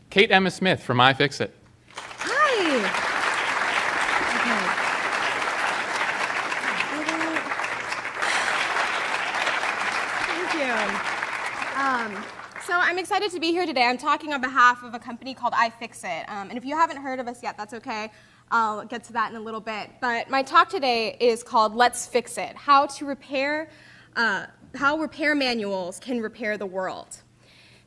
Cait Emma Smith from iFixit. Hi. Okay. Thank you. So I'm excited to be here today. I'm talking on behalf of a company called iFixit. And if you haven't heard of us yet, that's okay. I'll get to that in a little bit. But my talk today is called Let's Fix It, how repair manuals can repair the world.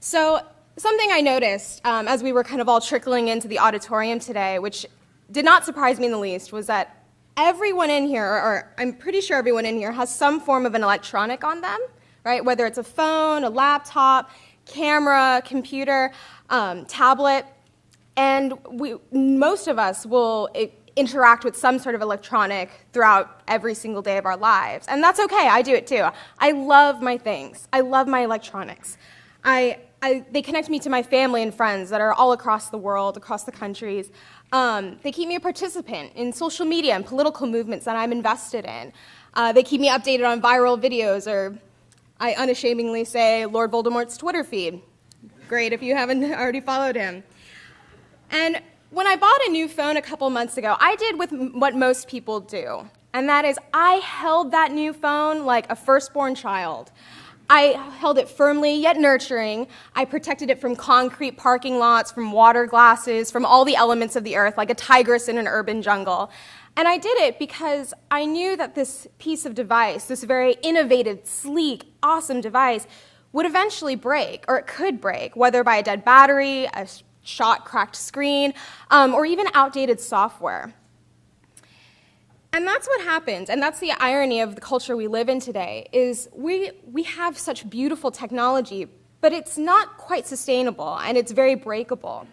So something I noticed as we were kind of all trickling into the auditorium today, which did not surprise me in the least, was that everyone in here, or I'm pretty sure everyone in here, has some form of an electronic on them, right? Whether it's a phone, a laptop, camera, computer, tablet. And most of us will interact with some sort of electronic throughout every single day of our lives. And that's okay, I do it too. I love my things. I love my electronics. They connect me to my family and friends that are all across the world, across the countries. They keep me a participant in social media and political movements that I'm invested in. They keep me updated on viral videos, or I unashamedly say Lord Voldemort's Twitter feed. Great if you haven't already followed him. And when I bought a new phone a couple months ago, I did with what most people do, and that is I held that new phone like a firstborn child. I held it firmly yet nurturing. I protected it from concrete parking lots, from water glasses, from all the elements of the earth, like a tigress in an urban jungle. And I did it because I knew that this piece of device, this very innovative, sleek, awesome device, would eventually break, or it could break, whether by a dead battery, a shot cracked screen, or even outdated software. And that's what happens, and that's the irony of the culture we live in today, is we have such beautiful technology, but it's not quite sustainable, and it's very breakable.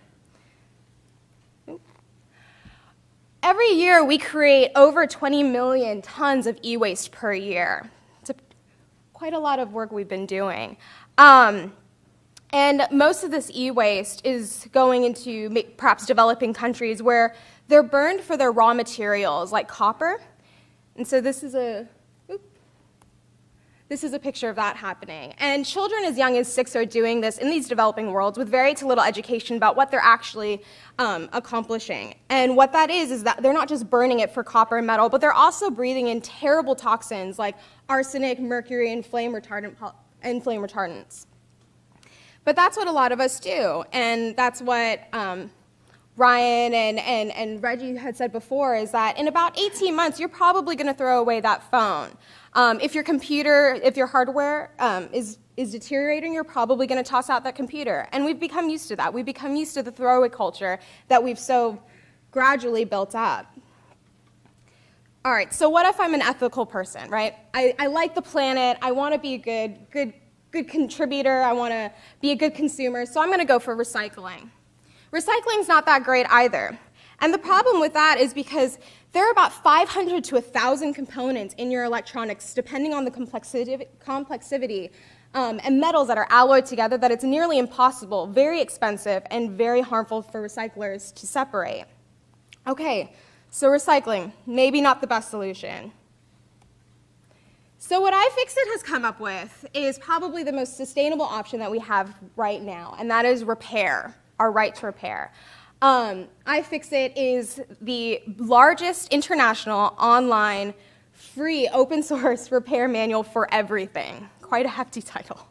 Every year, we create over 20 million tons of e-waste per year. It's quite a lot of work we've been doing. And most of this e-waste is going into perhaps developing countries where they're burned for their raw materials, like copper. And so this is a picture of that happening. And children as young as 6 are doing this in these developing worlds with very little education about what they're actually accomplishing. And what that is that they're not just burning it for copper and metal, but they're also breathing in terrible toxins like arsenic, mercury, and flame retardants. But that's what a lot of us do, and that's what Ryan and Reggie had said before, is that in about 18 months, you're probably going to throw away that phone. If your hardware is deteriorating, you're probably going to toss out that computer. And we've become used to that. We've become used to the throwaway culture that we've so gradually built up. All right, so what if I'm an ethical person, right? I like the planet. I want to be a good contributor. I want to be a good consumer, so I'm going to go for recycling. Recycling's not that great either. And the problem with that is because there are about 500 to 1,000 components in your electronics, depending on the complexity and metals that are alloyed together, that it's nearly impossible, very expensive, and very harmful for recyclers to separate. Okay, so recycling, maybe not the best solution. So what iFixit has come up with is probably the most sustainable option that we have right now, and that is repair, our right to repair. iFixit is the largest international online free open source repair manual for everything. Quite a hefty title.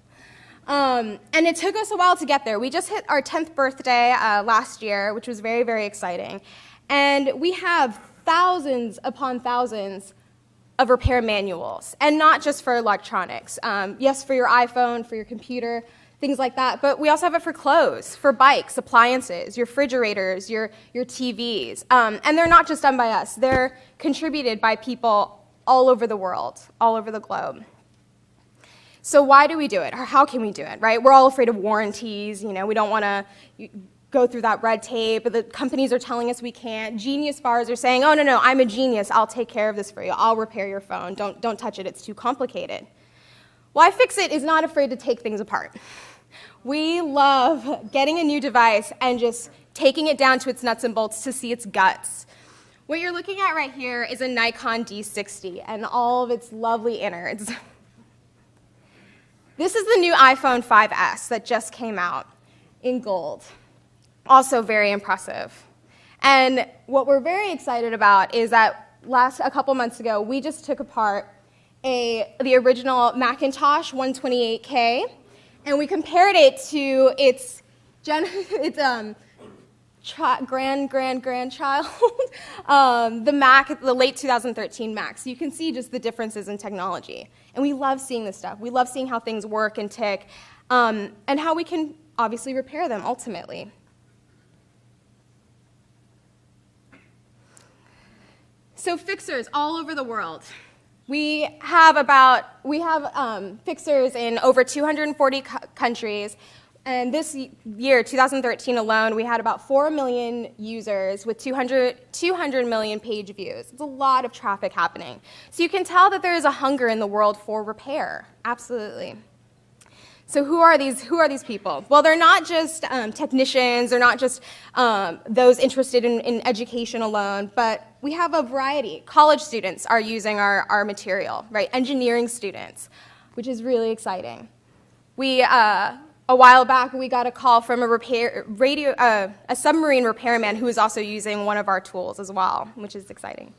And it took us a while to get there. We just hit our 10th birthday last year, which was very, very exciting. And we have thousands upon thousands of repair manuals, and not just for electronics. Yes, for your iPhone, for your computer, things like that, but we also have it for clothes, for bikes, appliances, your refrigerators, your TVs. And they're not just done by us. They're contributed by people all over the world, all over the globe. So why do we do it, or how can we do it, right? We're all afraid of warranties. You know, we don't want to go through that red tape. The companies are telling us we can't. Genius bars are saying, oh, no, I'm a genius. I'll take care of this for you. I'll repair your phone. Don't touch it. It's too complicated. Well, iFixit is not afraid to take things apart. We love getting a new device and just taking it down to its nuts and bolts to see its guts. What you're looking at right here is a Nikon D60 and all of its lovely innards. This is the new iPhone 5S that just came out in gold. Also very impressive. And what we're very excited about is that a couple months ago, we just took apart the original Macintosh 128K, and we compared it to its grandchild, the Mac, the late 2013 Mac. So you can see just the differences in technology. And we love seeing this stuff. We love seeing how things work and tick, and how we can obviously repair them ultimately. So fixers all over the world. We have fixers in over 240 countries. And this year, 2013 alone, we had about 4 million users with 200 million page views. It's a lot of traffic happening. So you can tell that there is a hunger in the world for repair, absolutely. So who are these people? Well, they're not just technicians, they're not just those interested in education alone, but we have a variety. College students are using our material, right? Engineering students, which is really exciting. A while back, we got a call from a submarine repairman who was also using one of our tools as well, which is exciting.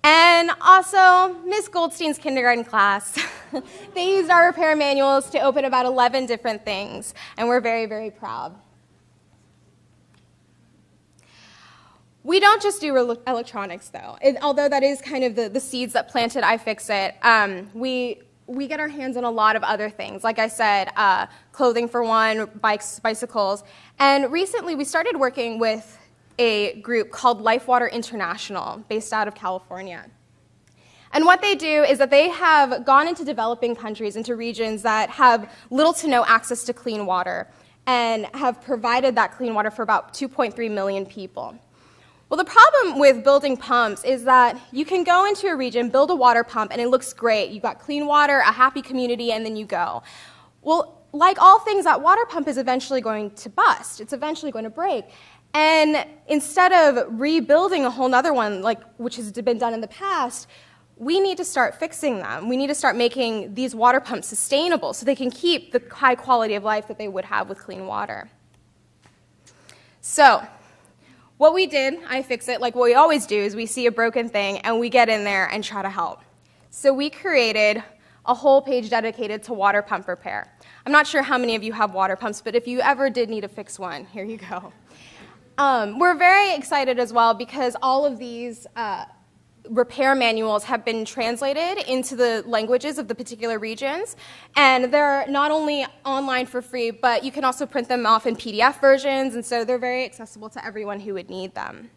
And also, Miss Goldstein's kindergarten class. They used our repair manuals to open about 11 different things, and we're very, very proud. We don't just do electronics, though. Although that is kind of the seeds that planted iFixit, we get our hands on a lot of other things. Like I said, clothing for one, bicycles. And recently we started working with a group called Lifewater International, based out of California. And what they do is that they have gone into developing countries, into regions that have little to no access to clean water, and have provided that clean water for about 2.3 million people. Well, the problem with building pumps is that you can go into a region, build a water pump, and it looks great. You've got clean water, a happy community, and then you go. Well, like all things, that water pump is eventually going to bust. It's eventually going to break. And instead of rebuilding a whole other one, which has been done in the past, we need to start fixing them. We need to start making these water pumps sustainable so they can keep the high quality of life that they would have with clean water. So what we did, iFixit, like what we always do, is we see a broken thing and we get in there and try to help. So we created a whole page dedicated to water pump repair. I'm not sure how many of you have water pumps, but if you ever did need to fix one, here you go. We're very excited as well because all of these repair manuals have been translated into the languages of the particular regions, and they're not only online for free, but you can also print them off in PDF versions, and so they're very accessible to everyone who would need them.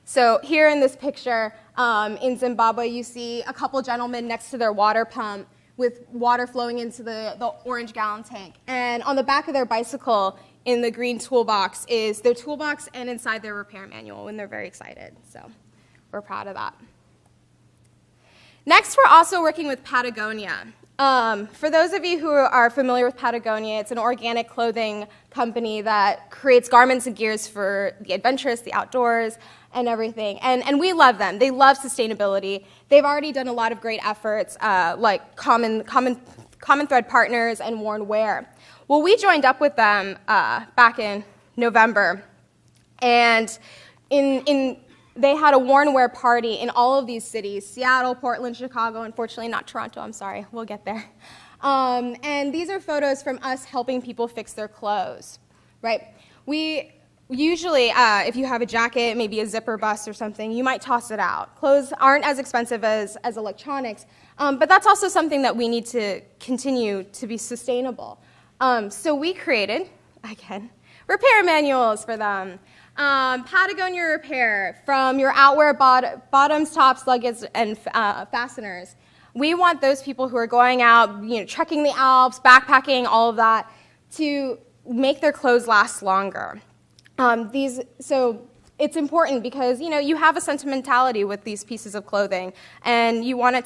So here in this picture, in Zimbabwe, you see a couple gentlemen next to their water pump with water flowing into the orange gallon tank, and on the back of their bicycle, in the green toolbox is their toolbox and inside their repair manual, and they're very excited. So we're proud of that. Next, we're also working with Patagonia. For those of you who are familiar with Patagonia, it's an organic clothing company that creates garments and gears for the adventurous, the outdoors, and everything. And we love them. They love sustainability. They've already done a lot of great efforts, like Common Thread Partners and Worn Wear. Well, we joined up with them back in November, and they had a Worn Wear party in all of these cities, Seattle, Portland, Chicago, unfortunately not Toronto, I'm sorry, we'll get there. And these are photos from us helping people fix their clothes, right? We usually, if you have a jacket, maybe a zipper bust or something, you might toss it out. Clothes aren't as expensive as electronics, but that's also something that we need to continue to be sustainable. So we created, again, repair manuals for them. Patagonia repair, from your outwear bottoms, tops, luggage, and fasteners. We want those people who are going out, trekking the Alps, backpacking, all of that, to make their clothes last longer. So it's important because you have a sentimentality with these pieces of clothing, and you want it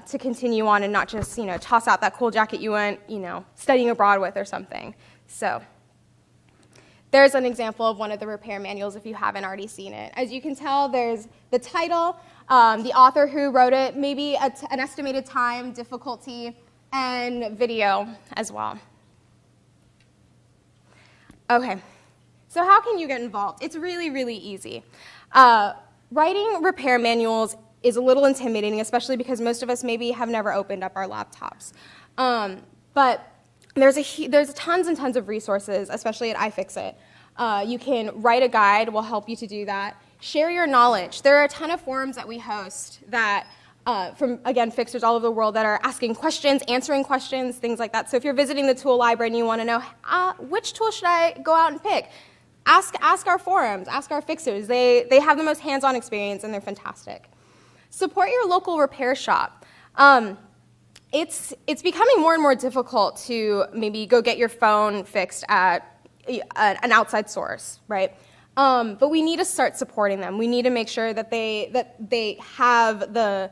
to continue on and not just toss out that cool jacket you went studying abroad with or something. So there's an example of one of the repair manuals if you haven't already seen it. As you can tell, there's the title, the author who wrote it, maybe an estimated time, difficulty, and video as well. Okay, so how can you get involved? It's really, really easy. Writing repair manuals is a little intimidating, especially because most of us maybe have never opened up our laptops. But there's tons and tons of resources, especially at iFixit. You can write a guide, will help you to do that. Share your knowledge. There are a ton of forums that we host that from, again, fixers all over the world that are asking questions, answering questions, things like that. So if you're visiting the tool library and you want to know, which tool should I go out and pick? Ask our forums, ask our fixers. They have the most hands-on experience, and they're fantastic. Support your local repair shop. It's becoming more and more difficult to maybe go get your phone fixed at an outside source, right? But we need to start supporting them. We need to make sure that they have the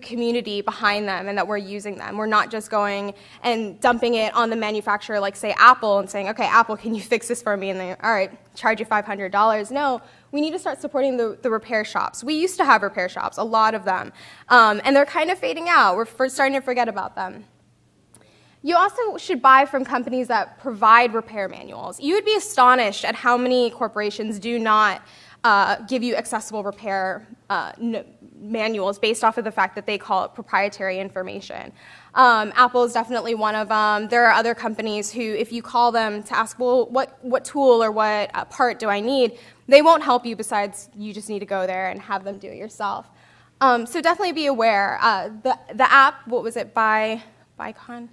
community behind them and that we're using them. We're not just going and dumping it on the manufacturer, like say Apple, and saying, okay, Apple, can you fix this for me? And they, all right, charge you $500. No, we need to start supporting the repair shops. We used to have repair shops, a lot of them, and they're kind of fading out. We're starting to forget about them. You also should buy from companies that provide repair manuals. You would be astonished at how many corporations do not give you accessible repair manuals based off of the fact that they call it proprietary information. Apple is definitely one of them. There are other companies who, if you call them to ask, well, what tool or what part do I need, they won't help you besides you just need to go there and have them do it yourself. So definitely be aware. The app, what was it, Bicon?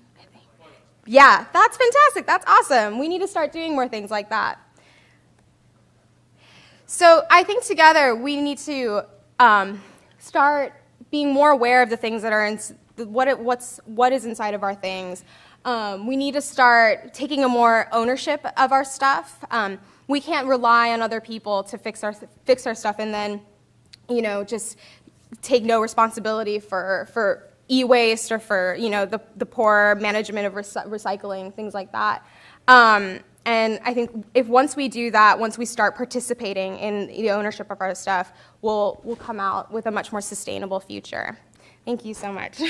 Yeah, that's fantastic. That's awesome. We need to start doing more things like that. So I think together we need to start being more aware of the things that are what is inside of our things. We need to start taking a more ownership of our stuff. We can't rely on other people to fix our stuff and then, just take no responsibility for e-waste or for the poor management of recycling, things like that. And I think once we do that, once we start participating in the ownership of our stuff, we'll come out with a much more sustainable future. Thank you so much.